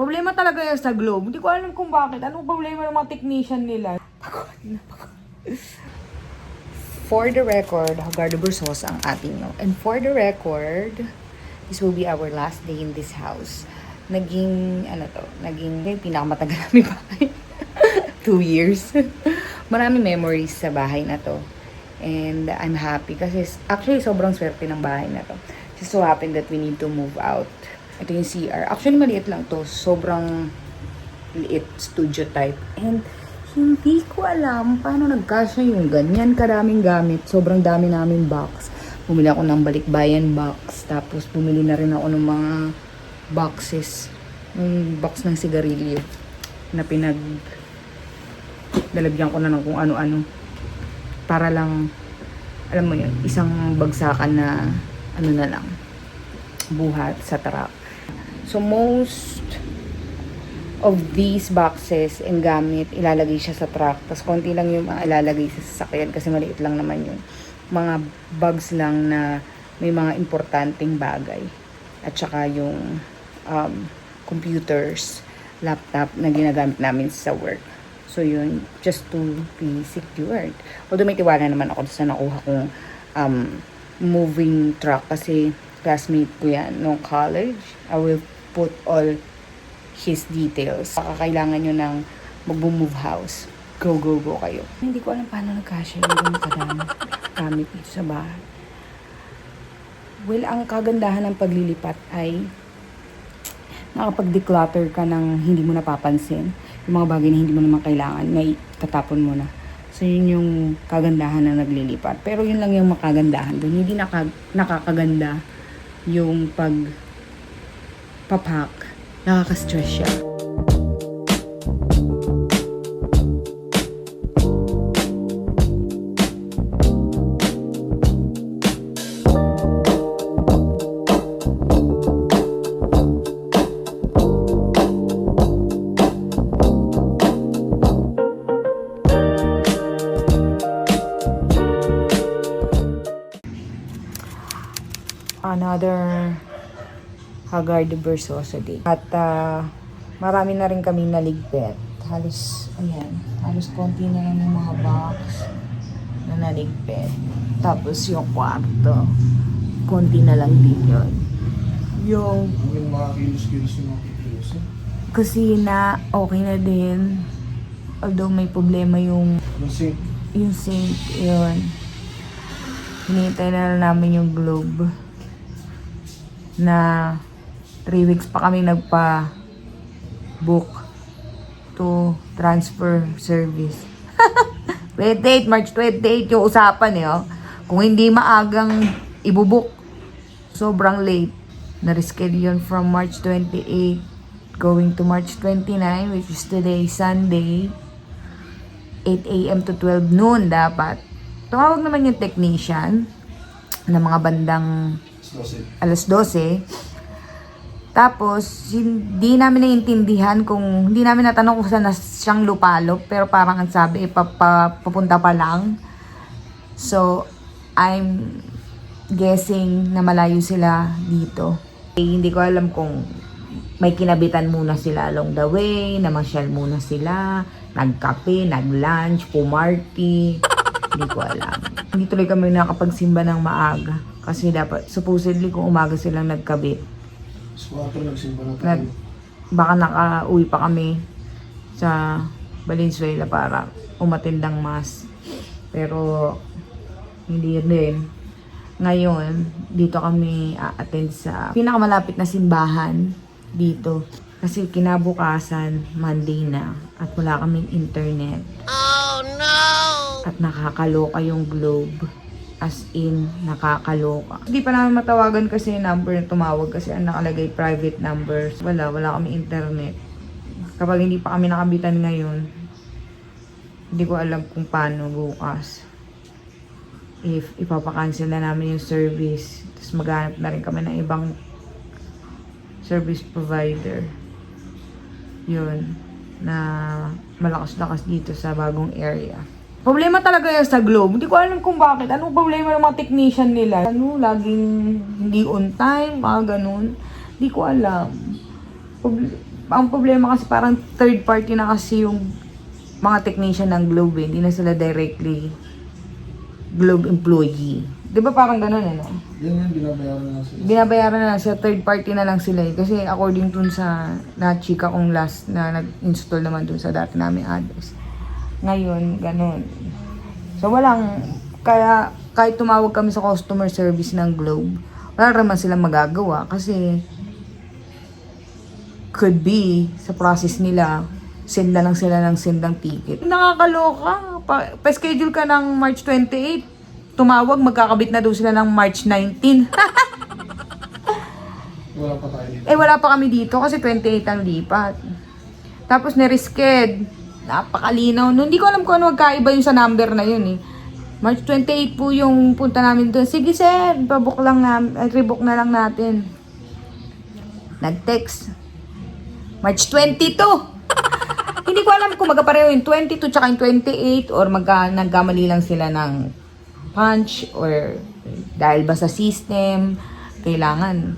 Problema talaga yan sa Globe. Hindi ko alam kung bakit. Anong problema ng mga technician nila? For the record, Hagardo Versosa ang ating no. And for the record, this will be our last day in this house. Naging pinakamatagal namin bahay. 2 years. Marami memories sa bahay na to. And I'm happy kasi actually sobrang swerte ng bahay na to. Just so happened that we need to move out. Ito yung CR. Actually, maliit lang to. Sobrang liit, studio type. And hindi ko alam paano nagkasya yung ganyan karaming gamit. Sobrang dami namin box. Bumili ako ng balikbayan box. Tapos bumili na rin ako ng mga boxes. Yung box ng sigarilyo na dalagyan ko na ng kung ano-ano. Para lang, alam mo yun, isang bagsakan na ano na lang, buhat sa truck. So, most of these boxes and gamit, ilalagay siya sa truck. Tapos, konti lang yung ilalagay sa sasakyan kasi maliit lang naman yun. Mga bags lang na may mga importanteng bagay. At saka yung computers, laptop na ginagamit namin sa work. So, yun, just to be secured. Although may tiwala naman ako sa nakuha kong moving truck kasi classmate ko yan nung college. I will put all his details. Kailangan nyo ng mag-move house. Go kayo. Hindi ko alam paano nagkasya yung kadami gamit dito sa bahay. Well, ang kagandahan ng paglilipat ay nakapag-declutter ka ng hindi mo napapansin. Yung mga bagay na hindi mo naman kailangan, may tatapon mo na. So, yun yung kagandahan na naglilipat. Pero yun lang yung makagandahan doon. Hindi nakakaganda yung pagpapak. Nakaka-stress siya. Another Hagardo Versosa day. At marami na rin kami naligpit. Halos konti na lang yung mga box na naligpit. Tapos yung kwarto, konti na lang din yun. Yung mga kilos-kilos yung mga kilos. kusina, okay na din. Although may problema yung sink, yun. Hinihintay na lang namin yung globe. Na 3 weeks pa kami nagpa-book to transfer service. 28, March 28 yung usapan oh. Kung hindi maagang ibubook, sobrang late. Na-reschedule yun from March 28 going to March 29, which is today, Sunday. 8 a.m. to 12 noon dapat. Tumawag naman yung technician na mga bandang alas 12. Tapos, hindi namin naiintindihan hindi namin natanong kung saan na siyang lupalop. Pero parang ang sabi, papunta pa lang. So, I'm guessing na malayo sila dito. Hindi ko alam kung may kinabitan muna sila along the way, namasyal muna sila, nagkape, naglunch, pumarty. Hindi ko alam. Hindi tuloy kami nakapagsimba ng maaga. Kasi dapat, supposedly kung umaga silang nagkabit. Nagsimba na tayo. Baka nakauwi pa kami sa Valenzuela para umatindang mass. Pero, hindi rin. Ngayon, dito kami a-attend sa pinakamalapit na simbahan dito. Kasi kinabukasan, Monday na. At wala kaming internet. Oh no! At nakakaloka yung globe. As in, nakakaloka. Hindi pa namin matawagan kasi yung number na tumawag kasi ang nakalagay private numbers. Wala kami internet. Kapag hindi pa kami nakabitan ngayon, hindi ko alam kung paano bukas. If ipapakancel na namin yung service, tapos maghanap na rin kami ng ibang service provider. Yun, na malakas-lakas dito sa bagong area. Problema talaga yan sa Globe. Hindi ko alam kung bakit. Anong problema ng mga technician nila? Laging hindi on time, mga ganun. Hindi ko alam. ang problema kasi parang third party na kasi yung mga technician ng Globe, eh. Hindi na sila directly Globe employee. Di ba parang ganun, ano? Yan, binabayaran na sila. Binabayaran na sa third party na lang sila, eh. Kasi according dun sa na-chika kong last na nag-install naman dun sa dati namin address. Ngayon, ganun. So, kaya kahit tumawag kami sa customer service ng Globe, wala naman silang magagawa kasi could be sa process nila, send na lang sila ng send ng ticket. Nakakaloka. Pa-schedule ka ng March 28. Tumawag, magkakabit na daw sila ng March 19. Wala pa tayo dito. Wala pa kami dito kasi 28 ang lipat. Tapos nirisked. Napakalinaw. No, hindi ko alam kung ano magkaiba yung sa number na yun, eh. March 28 po yung punta namin doon. Sige sir, rebook na lang natin. Nag-text. March 22. Hindi ko alam kung magkapareho yung 22 tsaka yung 28 or nagkamali lang sila ng punch or dahil ba sa system, kailangan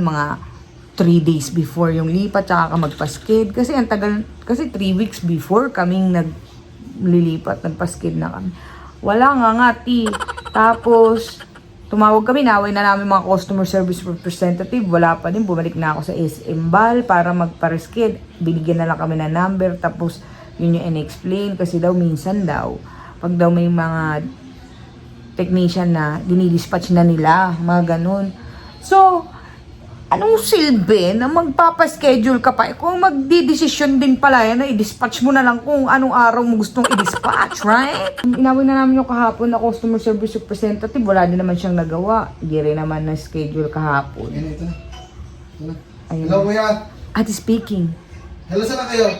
mga 3 days before yung lipat tsaka ka magpaskid. Kasi ang tagal, kasi 3 weeks before kaming naglilipat, nagpaskid na kami. Wala nga, Tapos, tumawag kami, naway na namin mga customer service representative. Wala pa din, bumalik na ako sa SM Bal para magpa-reskid. Binigyan na lang kami ng number, tapos yun yung in-explain. Kasi daw, minsan daw, pag daw may mga technician na dinidispatch na nila, mga ganun. So, anong silbi na magpapaschedule ka pa? Kung magdidesisyon din pala yan, i-dispatch mo na lang kung anong araw mo gustong i-dispatch, right? Inawin na namin yung kahapon na customer service representative. Wala din naman siyang nagawa. Hindi rin naman na schedule kahapon. Ayun, ito na. Ayun. Hello, kuya. Ate speaking. Hello, saan na kayo?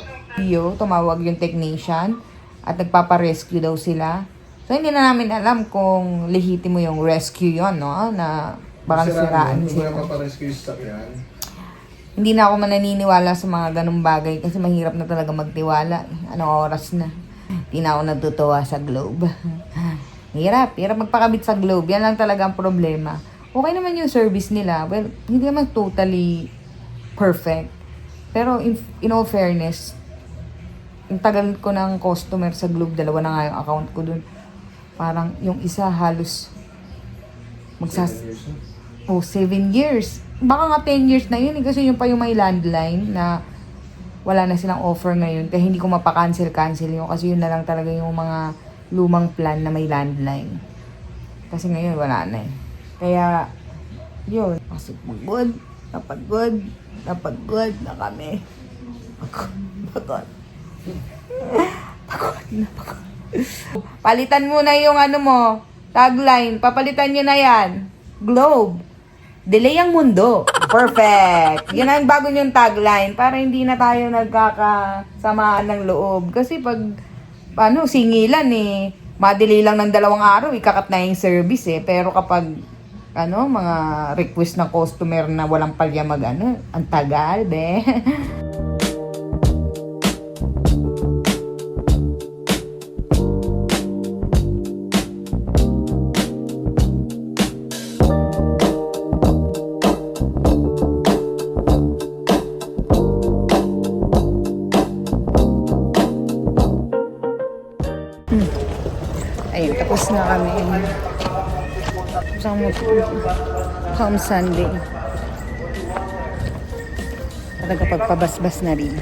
Tumawag yung technician at nagpaparescue daw sila. So, hindi na namin alam kung lehitimo yung rescue yon, no? Na parang siraan Hindi sila. ko mapaparescue yung sakyan. Hindi na ako mananiniwala sa mga ganung bagay kasi mahirap na talaga magtiwala. Anong oras na? Hindi na ako natutuwa sa Globe. Hirap magpakabit sa Globe. Yan lang talaga ang problema. Okay naman yung service nila. Well, hindi naman totally perfect. Pero in all fairness, yung tagal ko ng customer sa Globe, 2 na nga yung account ko dun. Parang yung isa halos 7 years. Baka nga 10 years na yun, kasi yung pa yung may landline na wala na silang offer ngayon. Kaya hindi ko mapakancel yun kasi yun na lang talaga yung mga lumang plan na may landline. Kasi ngayon wala na eh. Kaya yun. Kasi napagod na kami. Pagod. Palitan mo na yung tagline. Papalitan nyo na yan. Globe. Delay ang mundo. Perfect. Yan ang bago yung tagline para hindi na tayo nagkakasamaan ng loob. Kasi pag singilan madelay lang ng 2 araw, ikakat na yung service eh. Pero kapag mga request ng customer na walang palya ang tagal, be. Ayun, tapos na kami. Come Sunday. Talaga pagpabasbas na rin.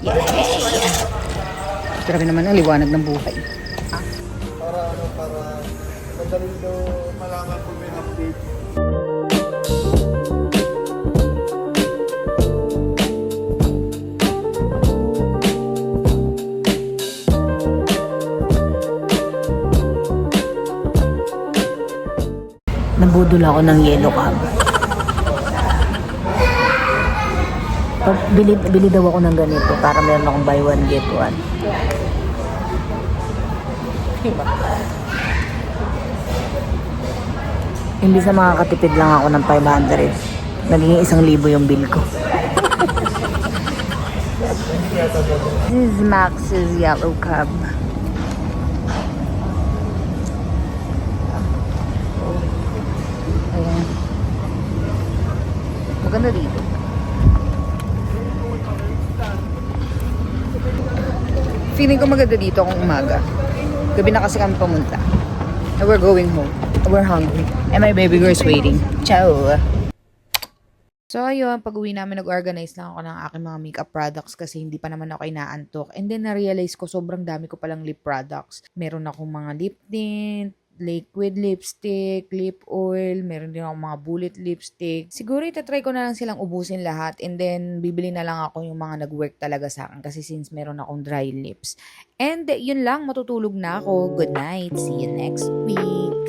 Yeah! Grabe naman ang liwanag ng buhay. Para madali daw malaman kung may update. Nabudol ako ng yellow cab. Bili daw ako ng ganito para meron akong buy one get one. Diba? Imbis na makakatipid lang ako ng 500, naging 1,000 yung bill ko. This is Max's yellow cab. Ayan. Maganda dito. Feeling ko maganda dito kung umaga. Gabi na kasi kami pumunta. And we're going home. We're hungry. And my baby girl is waiting. Ciao! So ayun, pag uwi namin nag-organize lang ako ng aking mga makeup products kasi hindi pa naman ako inaantok. And then na-realize ko sobrang dami ko palang lip products. Meron akong mga lip tint, liquid lipstick, lip oil, meron din akong mga bullet lipstick. Siguro itatry ko na lang silang ubusin lahat and then bibili na lang ako yung mga nag-work talaga sa akin kasi since meron akong dry lips. And yun lang, matutulog na ako. Good night. See you next week.